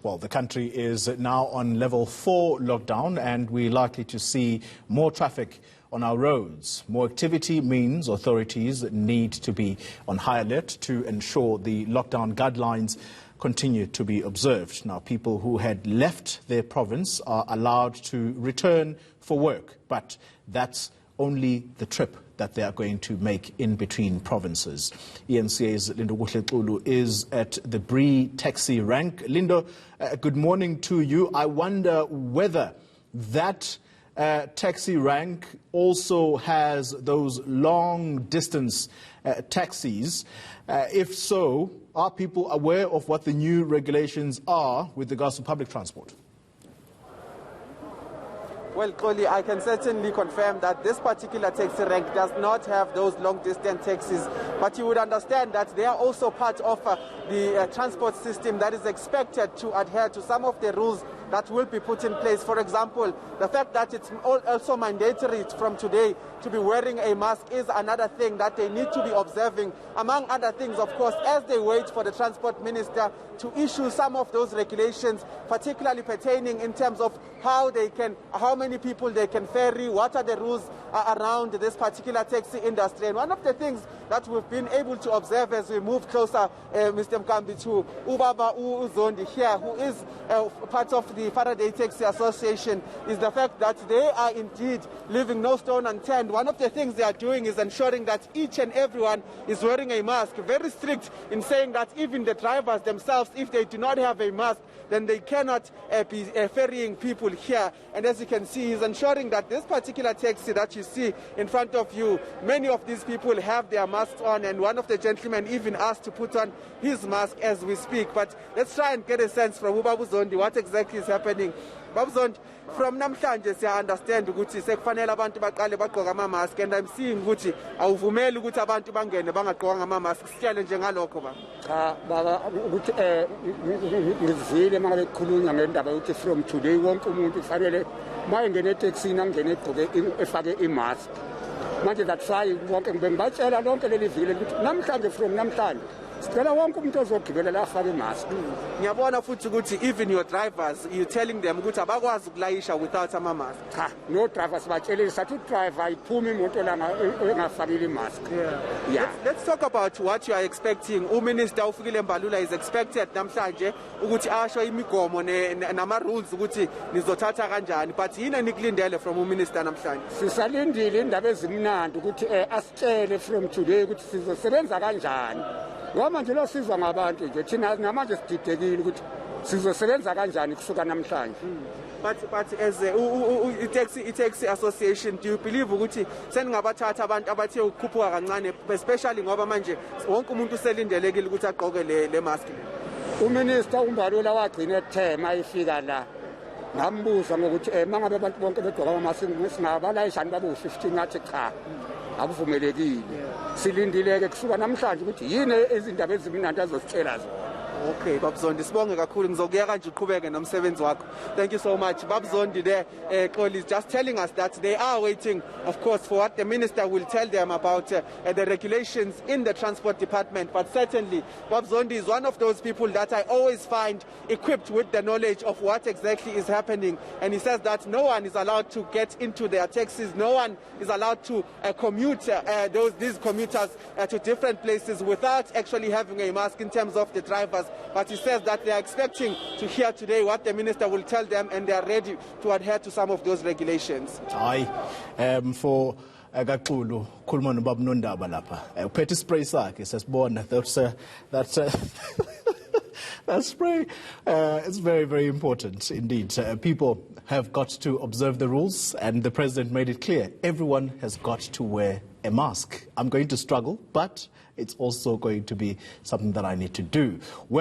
Well, the country is now on level 4 lockdown, and we're likely to see more traffic on our roads. More activity means authorities need to be on high alert to ensure the lockdown guidelines continue to be observed. Now, people who had left their province are allowed to return for work, but that's only the trip that they are going to make in between provinces. ENCA's Lindo Kuhle is at the Bree taxi rank. Lindo, good morning to you. I wonder whether that taxi rank also has those long distance taxis. If so, are people aware of what the new regulations are with regards to public transport? Well, Xoli, I can certainly confirm that this particular taxi rank does not have those long-distance taxis, but you would understand that they are also part of the transport system that is expected to adhere to some of the rules that will be put in place. For example, the fact that it's also mandatory from today to be wearing a mask is another thing that they need to be observing, among other things, of course, as they wait for the Transport Minister to issue some of those regulations, particularly pertaining in terms of how many people they can ferry, what are the rules around this particular taxi industry. And one of the things that we've been able to observe as we move closer, Mr. Mkambi, to Ubaba Uzondi here, who is part of the Faraday Taxi Association, is the fact that they are indeed leaving no stone unturned. One of the things they are doing is ensuring that each and everyone is wearing a mask, very strict in saying that even the drivers themselves, if they do not have a mask, then they cannot be ferrying people here. And as you can see, he's ensuring that this particular taxi that you see in front of you, many of these people have their masks on, and one of the gentlemen even asked to put on his mask as we speak. But let's try and get a sense from Ubaba Zondi what exactly is happening. Baba Zondi, from namhlanje siya understand ukuthi sekufanele abantu baqale bagqoka ama mask, and I'm seeing ukuthi awuvumeli ukuthi abantu bangene bangagqoka ama mask. Sitshele nje ngalokho ba. Cha baba ukuthi ngizile mangabe kukhulunywa ngendaba ukuthi from today wonke umuntu kufanele mayengena etaxini angene egqoke efake imask. Manje that's why wonke ngibengibatshela lonke leli vile ukuthi namhlanje from namhlanje sicela wonke umuntu ozogibela la afake imask. Ngiyabona futhi ukuthi even your drivers, you telling them ukuthi abakwazi ukulayisha without ama mask. Cha, no drivers batshelile sathi driver iphuma imoto la engafakile imask. Yeah. Let's talk about what you are expecting. Uminister uFikile Mbalula is expected namhlanje ukuthi asho imigomo nama rules ukuthi nizothatha kanjani, but yini enikulindele from uminister namhlanje? Sisalindile indaba ezimnandi ukuthi asitshele from today ukuthi sizosebenza kanjani. Ngoba manje lo sizwa ngabantu nje thina namanje sididekile ukuthi sizosebenza kanjani kusuka namhlanje. But as taxi association, do you believe ukuthi seningabathatha abantu abathe ukukhuphuka kancane, especially ngoba manje wonke umuntu uselindelekile ukuthi agqoke le mask? Uminister uMbalula wagcina ethema ifika la ngambuza ngokuthi mangabe abantu bonke begqoka ama-mask singabalayishani babe u-15 ngathi cha akuvumelekile. Silindileke kusuka namhlanje ukuthi yini izindaba ezimnandi azositshela zona. Okay, Baba Zondi, sibonge kakhulu, ngizokuya kanje uqhubeke nomsebenzi wakho. Thank you so much. Baba Zondi there, Xoli is just telling us that they are waiting, of course, for what the minister will tell them about the regulations in the transport department. But certainly, Baba Zondi is one of those people that I always find equipped with the knowledge of what exactly is happening. And he says that no one is allowed to get into their taxis, no one is allowed to commute these commuters to different places without actually having a mask in terms of the drivers. But he says that they are expecting to hear today what the minister will tell them, and they are ready to adhere to some of those regulations. Aye, for Kaxulu, khuluma noBaba Nondaba lapha. Uphethe spray sakhe sesibona that spray is very, very important indeed. People have got to observe the rules, and the president made it clear everyone has got to wear a mask. I'm going to struggle, but it's also going to be something that I need to do. Well,